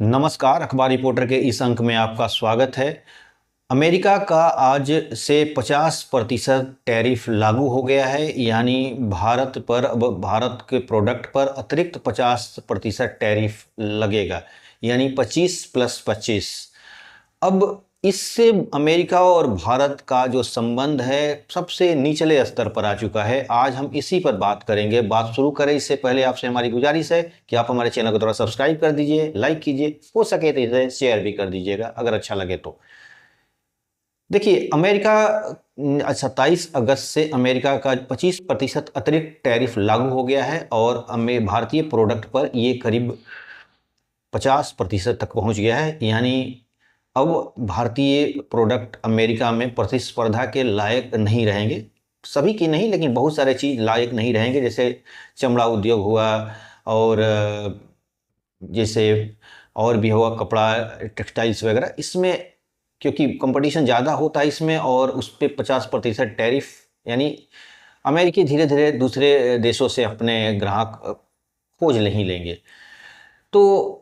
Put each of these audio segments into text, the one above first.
नमस्कार, अखबार रिपोर्टर के इस अंक में आपका स्वागत है। अमेरिका का आज से 50% टैरिफ लागू हो गया है, यानी भारत पर अब भारत के प्रोडक्ट पर अतिरिक्त 50% टैरिफ लगेगा, यानी 25 + 25। अब इससे अमेरिका और भारत का जो संबंध है सबसे निचले स्तर पर आ चुका है। आज हम इसी पर बात करेंगे। बात शुरू करें इससे पहले आपसे हमारी गुजारिश है कि आप हमारे चैनल को थोड़ा सब्सक्राइब कर दीजिए, लाइक कीजिए, हो सके तो इसे शेयर भी कर दीजिएगा अगर अच्छा लगे तो। देखिए, अमेरिका 27 अगस्त से अमेरिका का 25% अतिरिक्त टैरिफ लागू हो गया है और भारतीय प्रोडक्ट पर ये करीब 50% तक पहुंच गया है। यानी अब भारतीय प्रोडक्ट अमेरिका में प्रतिस्पर्धा के लायक नहीं रहेंगे। सभी की नहीं, लेकिन बहुत सारे चीज़ लायक नहीं रहेंगे, जैसे चमड़ा उद्योग हुआ और जैसे और भी हुआ कपड़ा, टेक्सटाइल्स वगैरह। इसमें क्योंकि कंपटीशन ज़्यादा होता है इसमें और उस पर 50% टैरिफ, यानी अमेरिकी धीरे धीरे दूसरे देशों से अपने ग्राहक खोज नहीं लेंगे। तो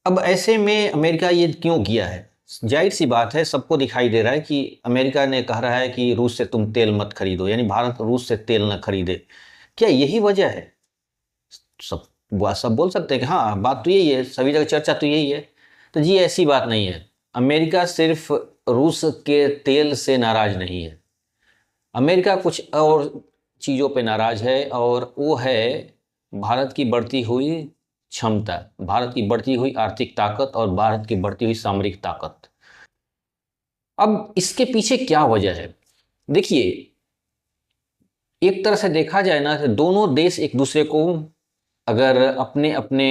अब ऐसे में अमेरिका ये क्यों किया है? जाहिर सी बात है, सबको दिखाई दे रहा है कि अमेरिका ने कह रहा है कि रूस से तुम तेल मत खरीदो, यानी भारत रूस से तेल न खरीदे। क्या यही वजह है? सब बोल सकते हैं कि हाँ, बात तो यही है, सभी जगह चर्चा तो यही है। तो जी, ऐसी बात नहीं है। अमेरिका सिर्फ रूस के तेल से नाराज नहीं है। अमेरिका कुछ और चीज़ों पे नाराज है, और वो है भारत की बढ़ती हुई क्षमता, भारत की बढ़ती हुई आर्थिक ताकत और भारत की बढ़ती हुई सामरिक ताकत। अब इसके पीछे क्या वजह है? देखिए, एक तरह से देखा जाए ना, तो दोनों देश एक दूसरे को अगर अपने अपने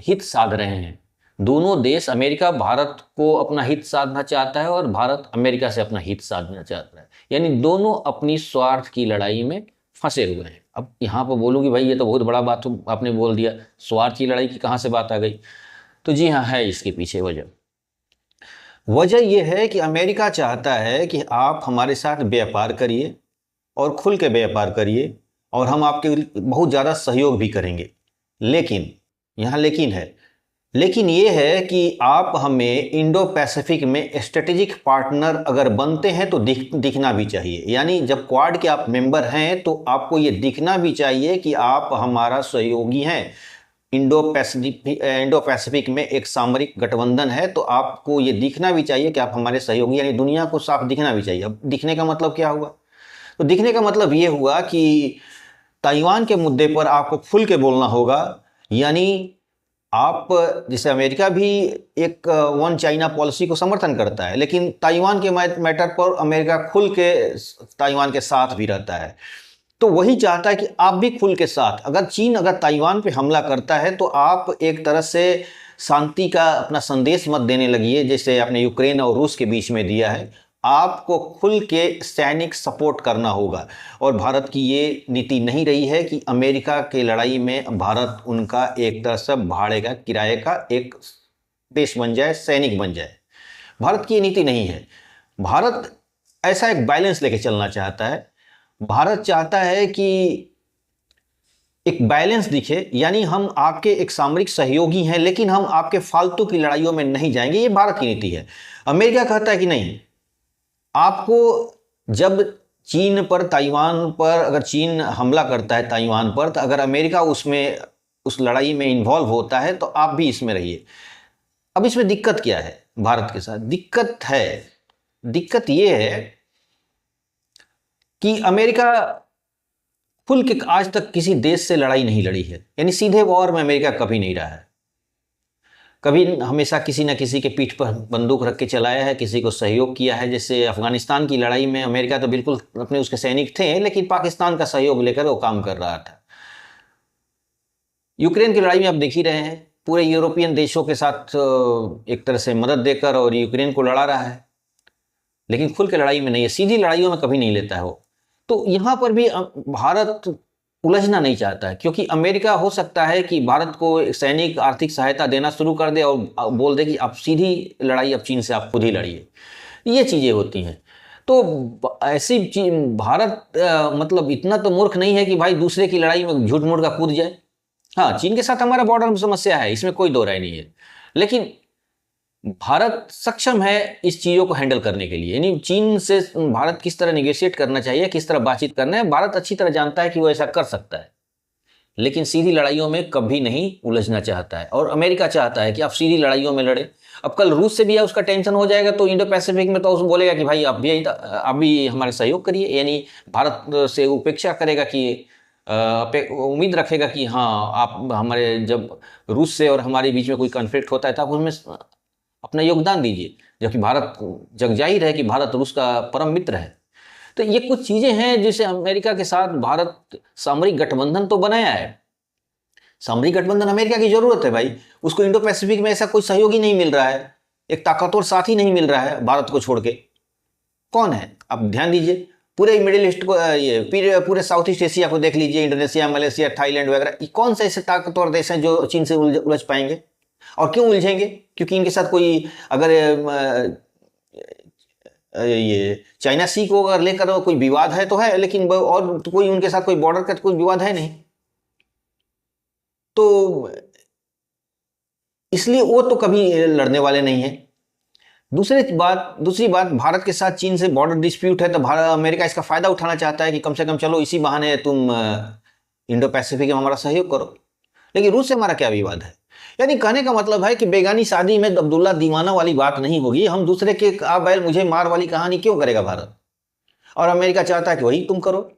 हित साध रहे हैं, दोनों देश, अमेरिका भारत को अपना हित साधना चाहता है और भारत अमेरिका से अपना हित साधना चाहता है, यानी दोनों अपनी स्वार्थ की लड़ाई में फंसे हुए हैं। अब यहाँ पर बोलूँ भाई ये तो बहुत बड़ा बात आपने बोल दिया, स्वार्थ की लड़ाई की कहाँ से बात आ गई? तो जी हाँ, है इसके पीछे वजह यह है कि अमेरिका चाहता है कि आप हमारे साथ व्यापार करिए और खुल के व्यापार करिए, और हम आपके बहुत ज़्यादा सहयोग भी करेंगे। लेकिन यहाँ लेकिन है, लेकिन ये है कि आप हमें इंडो पैसिफिक में स्ट्रेटेजिक पार्टनर अगर बनते हैं तो दिखना भी चाहिए। यानी जब क्वाड के आप मेंबर हैं तो आपको ये दिखना भी चाहिए कि आप हमारा सहयोगी हैं। इंडो पैसिफिक में एक सामरिक गठबंधन है, तो आपको ये दिखना भी चाहिए कि आप हमारे सहयोगी, यानी दुनिया को साफ दिखना भी चाहिए। अब दिखने का मतलब क्या हुआ? तो दिखने का मतलब ये हुआ कि ताइवान के मुद्दे पर आपको खुल के बोलना होगा। यानी आप, जैसे अमेरिका भी एक वन चाइना पॉलिसी को समर्थन करता है, लेकिन ताइवान के मैटर पर अमेरिका खुल के ताइवान के साथ भी रहता है। तो वही चाहता है कि आप भी खुल के साथ, अगर चीन अगर ताइवान पे हमला करता है तो आप एक तरह से शांति का अपना संदेश मत देने लगिए, जैसे आपने यूक्रेन और रूस के बीच में दिया है। आपको खुल के सैनिक सपोर्ट करना होगा। और भारत की ये नीति नहीं रही है कि अमेरिका के लड़ाई में भारत उनका एक तरह से भाड़े का, किराए का एक देश बन जाए, सैनिक बन जाए। भारत की ये नीति नहीं है। भारत ऐसा एक बैलेंस लेके चलना चाहता है। भारत चाहता है कि एक बैलेंस दिखे, यानी हम आपके एक सामरिक सहयोगी हैं, लेकिन हम आपके फालतू की लड़ाइयों में नहीं जाएंगे। ये भारत की नीति है। अमेरिका कहता है कि नहीं, आपको जब चीन पर, ताइवान पर अगर चीन हमला करता है ताइवान पर, तो अगर अमेरिका उसमें उस लड़ाई में इन्वॉल्व होता है तो आप भी इसमें रहिए। अब इसमें दिक्कत क्या है? भारत के साथ दिक्कत ये है कि अमेरिका खुल के आज तक किसी देश से लड़ाई नहीं लड़ी है, यानी सीधे वॉर में अमेरिका कभी नहीं रहा है। कभी हमेशा किसी न किसी के पीठ पर बंदूक रख के चलाया है, किसी को सहयोग किया है। जैसे अफगानिस्तान की लड़ाई में अमेरिका तो बिल्कुल अपने उसके सैनिक थे, लेकिन पाकिस्तान का सहयोग लेकर वो काम कर रहा था। यूक्रेन की लड़ाई में आप देख ही रहे हैं, पूरे यूरोपियन देशों के साथ एक तरह से मदद देकर और यूक्रेन को लड़ा रहा है, लेकिन खुल के लड़ाई में नहीं है, सीधी लड़ाइयों में कभी नहीं लेता है वो। तो यहाँ पर भी भारत उलझना नहीं चाहता है, क्योंकि अमेरिका हो सकता है कि भारत को सैनिक आर्थिक सहायता देना शुरू कर दे और बोल दे कि आप सीधी लड़ाई अब चीन से आप खुद ही लड़िए। ये चीज़ें होती हैं। तो ऐसी भारत मतलब इतना तो मूर्ख नहीं है कि भाई दूसरे की लड़ाई में झूठ मूठ का कूद जाए। हाँ, चीन के साथ हमारा बॉर्डर में समस्या है, इसमें कोई दो राय नहीं है, लेकिन भारत सक्षम है इस चीज़ों को हैंडल करने के लिए। यानी चीन से भारत किस तरह निगोशिएट करना चाहिए, किस तरह बातचीत करना है, भारत अच्छी तरह जानता है कि वो ऐसा कर सकता है, लेकिन सीधी लड़ाइयों में कभी नहीं उलझना चाहता है। और अमेरिका चाहता है कि आप सीधी लड़ाइयों में लड़े। अब कल रूस से भी उसका टेंशन हो जाएगा तो इंडो पैसिफिक में तो उस बोलेगा कि भाई आप भी हमारे सहयोग करिए, यानी भारत से उपेक्षा करेगा कि उम्मीद रखेगा कि हाँ आप हमारे, जब रूस से और हमारे बीच में कोई कॉन्फ्लिक्ट होता है तो आप उसमें अपना योगदान दीजिए, जबकि भारत जग जाहिर है कि भारत रूस का परम मित्र है। तो ये कुछ चीजें हैं जिसे अमेरिका के साथ भारत सामरिक गठबंधन तो बनाया है। सामरिक गठबंधन अमेरिका की जरूरत है भाई, उसको इंडो पैसिफिक में ऐसा कोई सहयोगी नहीं मिल रहा है, एक ताकतवर साथी नहीं मिल रहा है भारत को छोड़ के। कौन है आप ध्यान दीजिए, पूरे मिडिल ईस्ट को, ये पूरे साउथ ईस्ट एशिया को देख लीजिए, इंडोनेशिया, मलेशिया, थाईलैंड वगैरह, कौन से ऐसे ताकतवर देश हैं जो चीन से उलझ पाएंगे? और क्यों उलझेंगे? क्योंकि इनके साथ कोई, अगर ये चाइना सी को अगर लेकर कोई विवाद है तो है, लेकिन और तो कोई उनके साथ कोई बॉर्डर का कोई विवाद है नहीं, तो इसलिए वो तो कभी लड़ने वाले नहीं है। दूसरी बात, भारत के साथ चीन से बॉर्डर डिस्प्यूट है तो अमेरिका इसका फायदा उठाना चाहता है कि कम से कम चलो इसी बहाने तुम इंडो पैसिफिक में हमारा सहयोग करो। लेकिन रूस से हमारा क्या विवाद है? यानी कहने का मतलब है कि बेगानी शादी में अब्दुल्ला दीवाना वाली बात नहीं होगी, हम दूसरे के आप बैल मुझे मार वाली कहानी क्यों करेगा भारत? और अमेरिका चाहता है कि वही तुम करो।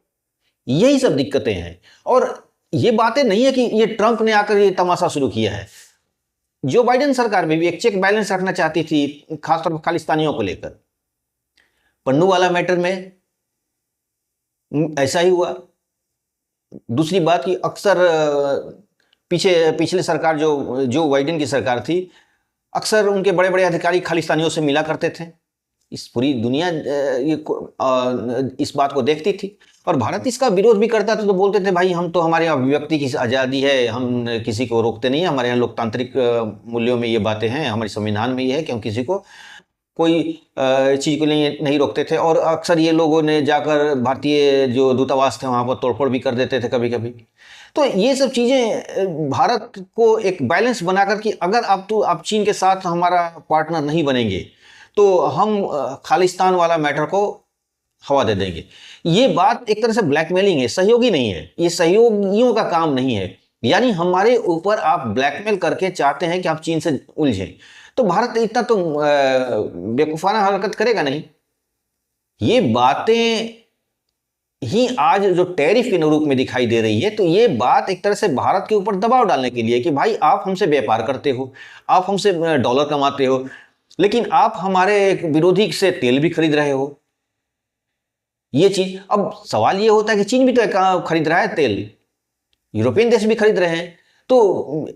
यही सब दिक्कतें हैं। और ये बातें नहीं है कि ये ट्रंप ने आकर ये तमाशा शुरू किया है। जो बाइडेन सरकार में भी एक चेक बैलेंस रखना चाहती थी, खासतौर पर खालिस्तानियों को लेकर। पन्नू वाला मैटर में ऐसा ही हुआ। दूसरी बात कि अक्सर पिछले सरकार जो बाइडेन की सरकार थी, अक्सर उनके बड़े बड़े अधिकारी खालिस्तानियों से मिला करते थे। इस पूरी दुनिया इस बात को देखती थी और भारत इसका विरोध भी करता था। तो बोलते थे भाई हम तो, हमारे यहाँ अभिव्यक्ति की आज़ादी है, हम किसी को रोकते नहीं है, हमारे यहाँ लोकतांत्रिक मूल्यों में ये बातें हैं, हमारे संविधान में ये है कि हम किसी को कोई चीज़ के लिए नहीं रोकते थे। और अक्सर ये लोगों ने जाकर भारतीय जो दूतावास थे वहाँ पर तोड़फोड़ भी कर देते थे कभी कभी। तो ये सब चीज़ें भारत को एक बैलेंस बनाकर कि अगर आप चीन के साथ हमारा पार्टनर नहीं बनेंगे तो हम खालिस्तान वाला मैटर को हवा दे देंगे। ये बात एक तरह से ब्लैकमेलिंग है, सहयोगी नहीं है, ये सहयोगियों का काम नहीं है। यानी हमारे ऊपर आप ब्लैकमेल करके चाहते हैं कि आप चीन से उलझें, तो भारत इतना तो बेवकूफाना हरकत करेगा नहीं। ये बातें ही आज जो टैरिफ के रूप में दिखाई दे रही है, तो ये बात एक तरह से भारत के ऊपर दबाव डालने के लिए कि भाई आप हमसे व्यापार करते हो, आप हमसे डॉलर कमाते हो, लेकिन आप हमारे विरोधी से तेल भी खरीद रहे हो। ये चीज, अब सवाल ये होता है कि चीन भी तो खरीद रहा है तेल, यूरोपियन देश भी खरीद रहे हैं। तो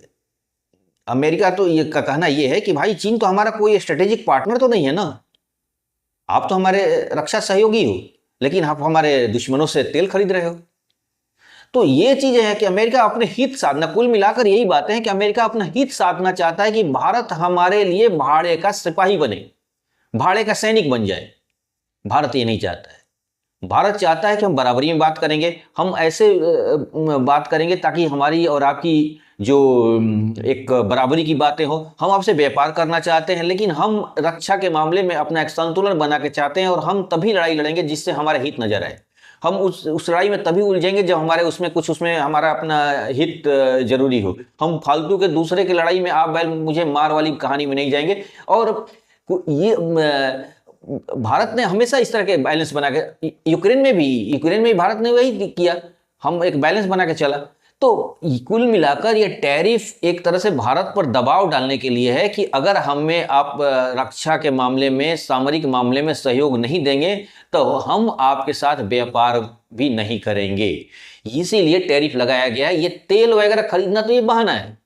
अमेरिका तो ये का कहना ये है कि भाई चीन तो हमारा कोई स्ट्रेटेजिक पार्टनर तो नहीं है ना, आप तो हमारे रक्षा सहयोगी हो, लेकिन आप हमारे दुश्मनों से तेल खरीद रहे हो। तो ये चीजें हैं कि अमेरिका अपने हित साधना, कुल मिलाकर यही बातें हैं कि अमेरिका अपना हित साधना चाहता है कि भारत हमारे लिए भाड़े का सिपाही बने, भाड़े का सैनिक बन जाए। भारत ये नहीं चाहता है। भारत चाहता है कि हम बराबरी में बात करेंगे, हम ऐसे बात करेंगे ताकि हमारी और आपकी जो एक बराबरी की बातें हो। हम आपसे व्यापार करना चाहते हैं, लेकिन हम रक्षा के मामले में अपना एक संतुलन बना के चाहते हैं, और हम तभी लड़ाई लड़ेंगे जिससे हमारा हित नजर आए। हम उस लड़ाई में तभी उलझेंगे जब हमारे उसमें हमारा अपना हित जरूरी हो। हम फालतू के दूसरे की लड़ाई में आप बैल मुझे मार वाली कहानी में नहीं जाएंगे। और ये भारत ने हमेशा इस तरह के बैलेंस बना के, यूक्रेन में भी भारत ने वही किया, हम एक बैलेंस बना के चला। तो कुल मिलाकर ये टैरिफ एक तरह से भारत पर दबाव डालने के लिए है कि अगर हमें आप रक्षा के मामले में, सामरिक मामले में सहयोग नहीं देंगे तो हम आपके साथ व्यापार भी नहीं करेंगे। इसीलिए टैरिफ लगाया गया है। ये तेल वगैरह खरीदना तो ये बहाना है।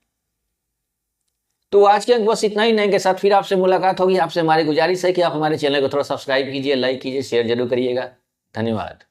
तो आज के अंक बस इतना ही। नए के साथ फिर आपसे मुलाकात होगी। आपसे हमारी गुजारिश है कि आप हमारे चैनल को थोड़ा सब्सक्राइब कीजिए, लाइक कीजिए, शेयर जरूर करिएगा। धन्यवाद।